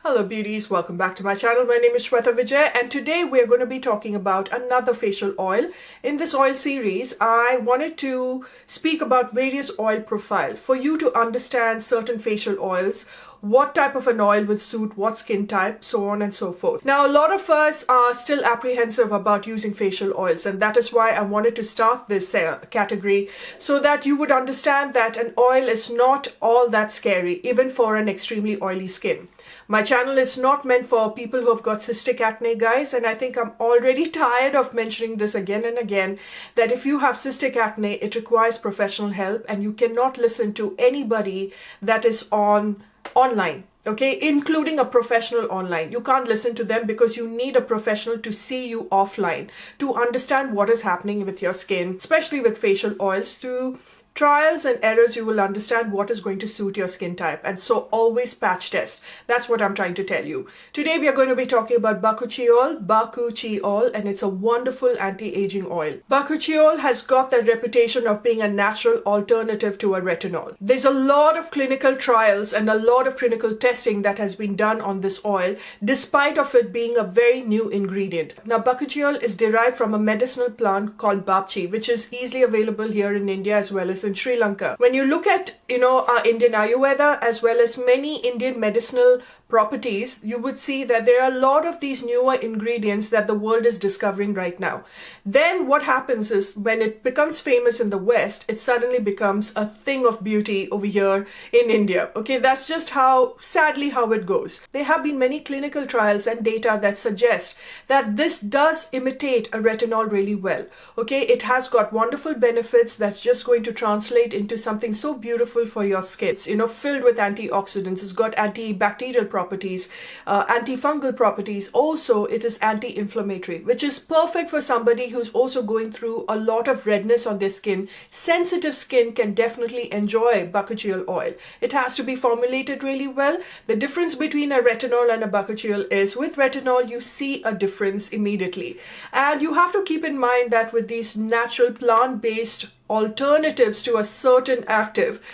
Hello beauties, welcome back to my channel. My name is Shwetavijay and today we are going to be talking about another facial oil. In this oil series, I wanted to speak about various oil profile for you to understand certain facial oils, what type of an oil would suit what skin type, so on and so forth. Now, a lot of us are still apprehensive about using facial oils, and that is why I wanted to start this category so that you would understand that an oil is not all that scary, even for an extremely oily skin. My channel is not meant for people who have got cystic acne, guys, and I think I'm already tired of mentioning this again and again, that if you have cystic acne, it requires professional help and you cannot listen to anybody that is online, okay, including a professional online. You can't listen to them because you need a professional to see you offline to understand what is happening with your skin, especially with facial oils. Through trials and errors, you will understand what is going to suit your skin type, and so always patch test. That's what I'm trying to tell you. Today we are going to be talking about Bakuchiol, and it's a wonderful anti-aging oil. Bakuchiol has got that reputation of being a natural alternative to a retinol. There's a lot of clinical trials and a lot of clinical testing that has been done on this oil, despite of it being a very new ingredient. Now, Bakuchiol is derived from a medicinal plant called babchi, which is easily available here in India as well as in Sri Lanka. When you look at, our Indian Ayurveda as well as many Indian medicinal properties, you would see that there are a lot of these newer ingredients that the world is discovering right now. Then what happens is when it becomes famous in the West, it suddenly becomes a thing of beauty over here in India. Okay, that's just sadly how it goes. There have been many clinical trials and data that suggest that this does imitate a retinol really well. Okay, it has got wonderful benefits that's just going to translate into something so beautiful for your skin. It's, filled with antioxidants. It's got antibacterial properties, antifungal properties. Also, it is anti-inflammatory, which is perfect for somebody who's also going through a lot of redness on their skin. Sensitive skin can definitely enjoy Bakuchiol oil. It has to be formulated really well. The difference between a retinol and a Bakuchiol is with retinol, you see a difference immediately. And you have to keep in mind that with these natural plant-based alternatives to a certain active,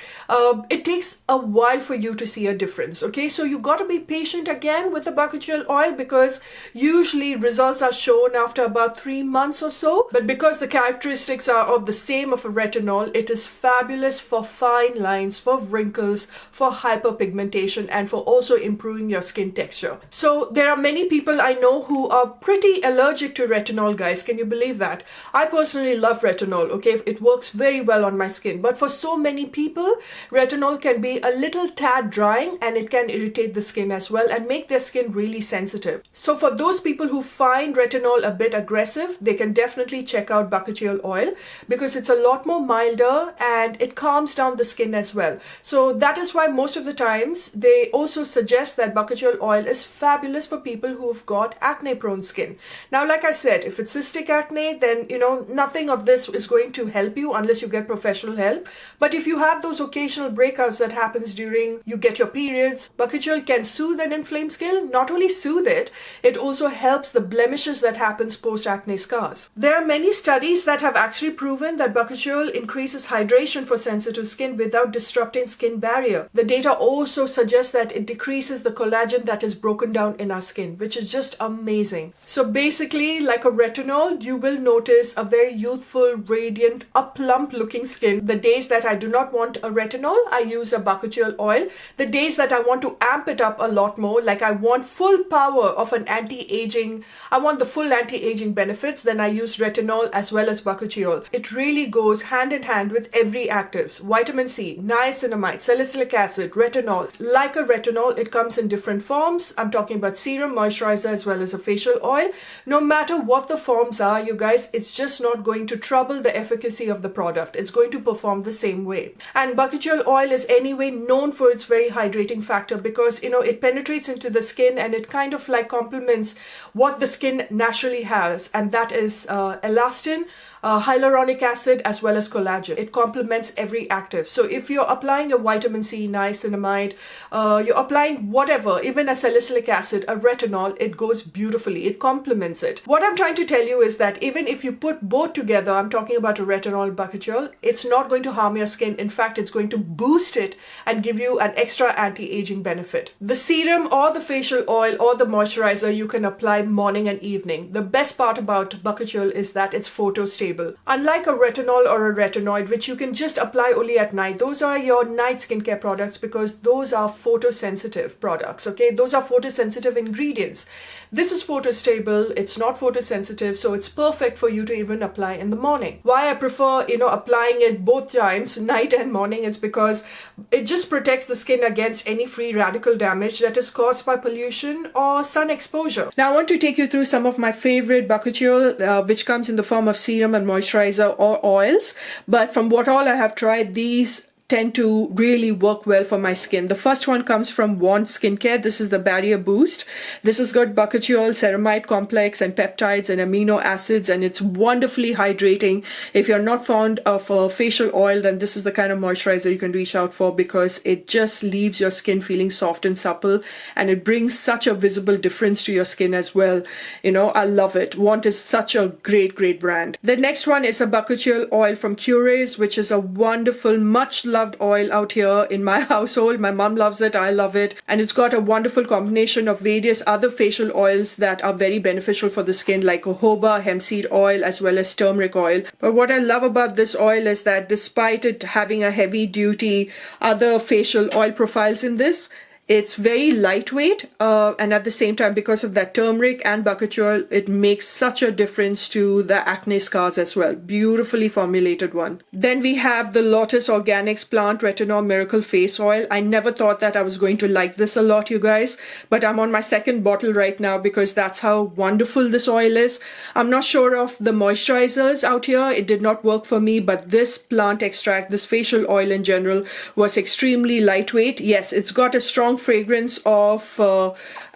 it takes a while for you to see a difference. Okay, so you got to be patient again with the Bakuchiol oil because usually results are shown after about 3 months or so. But because the characteristics are of the same of a retinol, it is fabulous for fine lines, for wrinkles, for hyperpigmentation, and for also improving your skin texture. So there are many people I know who are pretty allergic to retinol, guys. Can you believe that? I personally love retinol. Okay, it works very well on my skin, but for so many people, retinol can be a little tad drying and it can irritate the skin as well and make their skin really sensitive. So for those people who find retinol a bit aggressive, they can definitely check out Bakuchiol oil because it's a lot more milder and it calms down the skin as well. So that is why most of the times they also suggest that Bakuchiol oil is fabulous for people who've got acne prone skin. Now, like I said, if it's cystic acne, then nothing of this is going to help you unless you get professional help. But if you have those occasional breakouts that happens during you get your periods, Bakuchiol can soothe an inflamed skin. Not only soothe it, it also helps the blemishes that happens post acne scars. There are many studies that have actually proven that Bakuchiol increases hydration for sensitive skin without disrupting skin barrier. The data also suggests that it decreases the collagen that is broken down in our skin, which is just amazing. So basically, like a retinol, you will notice a very youthful, radiant, plump looking skin. The days that I do not want a retinol, I use a Bakuchiol oil. The days that I want to amp it up a lot more, like I want full power of an anti-aging, I want the full anti-aging benefits, then I use retinol as well as Bakuchiol. It really goes hand in hand with every actives. Vitamin C, niacinamide, salicylic acid, retinol. Like a retinol, it comes in different forms. I'm talking about serum, moisturizer as well as a facial oil. No matter what the forms are, you guys, it's just not going to trouble the efficacy of the product. It's going to perform the same way. And Bakuchiol oil is anyway known for its very hydrating factor because it penetrates into the skin and it kind of like complements what the skin naturally has, and that is elastin, hyaluronic acid as well as collagen. It complements every active. So if you're applying your vitamin C, niacinamide, you're applying whatever, even a salicylic acid, a retinol, it goes beautifully. It complements it. What I'm trying to tell you is that even if you put both together, I'm talking about a retinol Bakuchiol, it's not going to harm your skin. In fact, it's going to boost it and give you an extra anti-aging benefit. The serum or the facial oil or the moisturizer you can apply morning and evening. The best part about Bakuchiol is that it's photo-stable. Unlike a retinol or a retinoid, which you can just apply only at night, those are your night skincare products because those are photosensitive products, okay? Those are photosensitive ingredients. This is photo-stable, it's not photosensitive, so it's perfect for you to even apply in the morning. Why I prefer, applying it both times, night and morning, is because it just protects the skin against any free radical damage that is caused by pollution or sun exposure. Now I want to take you through some of my favorite Bakuchiol, which comes in the form of serum and moisturizer or oils. But from what all I have tried, these tend to really work well for my skin. The first one comes from Want Skincare. This is the Barrier Boost. This has got Bakuchiol, ceramide complex, and peptides and amino acids, and it's wonderfully hydrating. If you're not fond of a facial oil, then this is the kind of moisturizer you can reach out for because it just leaves your skin feeling soft and supple, and it brings such a visible difference to your skin as well. I love it. Want is such a great brand. The next one is a Bakuchiol oil from Curaze, which is a wonderful, much loved oil out here in my household. My mom loves it, I love it, and it's got a wonderful combination of various other facial oils that are very beneficial for the skin, like jojoba, hemp seed oil, as well as turmeric oil. But what I love about this oil is that despite it having a heavy duty other facial oil profiles in this, it's very lightweight, and at the same time, because of that turmeric and Bakuchiol, it makes such a difference to the acne scars as well. Beautifully formulated one. Then we have the Lotus Organics Plant Retinol Miracle Face Oil. I never thought that I was going to like this a lot, you guys, but I'm on my second bottle right now because that's how wonderful this oil is. I'm not sure of the moisturizers out here. It did not work for me, but this plant extract, this facial oil in general, was extremely lightweight. Yes, it's got a strong fragrance of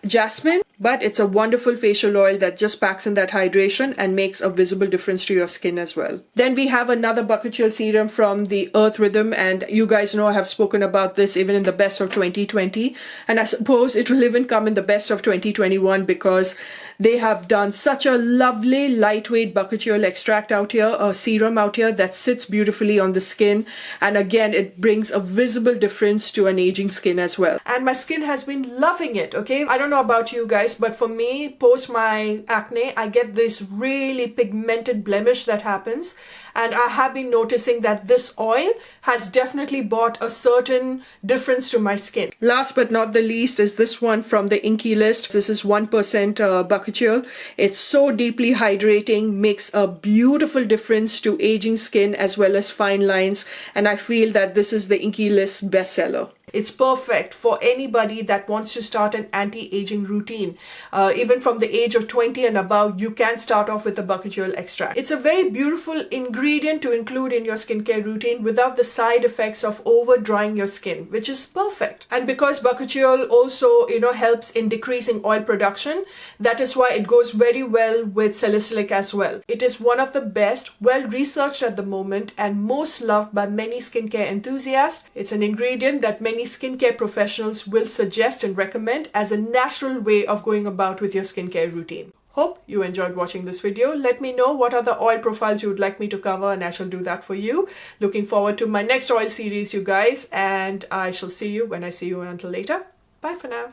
jasmine, but it's a wonderful facial oil that just packs in that hydration and makes a visible difference to your skin as well. Then we have another Bakuchiol serum from the Earth Rhythm, and you guys know I have spoken about this even in the best of 2020, and I suppose it will even come in the best of 2021 because they have done such a lovely lightweight Bakuchiol extract out here, a serum out here that sits beautifully on the skin, and again it brings a visible difference to an aging skin as well. And my skin has been loving it, okay? I don't know about you guys, but for me, post my acne, I get this really pigmented blemish that happens, and I have been noticing that this oil has definitely brought a certain difference to my skin. Last but not the least is this one from the Inky List. This is 1% Bakuchiol. It's so deeply hydrating, makes a beautiful difference to aging skin as well as fine lines, and I feel that this is the Inky List bestseller. It's perfect for anybody that wants to start an anti-aging routine. Even from the age of 20 and above, you can start off with the Bakuchiol extract. It's a very beautiful ingredient to include in your skincare routine without the side effects of over drying your skin, which is perfect. And because Bakuchiol also, helps in decreasing oil production, that is why it goes very well with salicylic as well. It is one of the best, well researched at the moment, and most loved by many skincare enthusiasts. It's an ingredient that many skincare professionals will suggest and recommend as a natural way of going about with your skincare routine. Hope you enjoyed watching this video. Let me know what other oil profiles you would like me to cover, and I shall do that for you. Looking forward to my next oil series, you guys, and I shall see you when I see you. Until later, bye for now.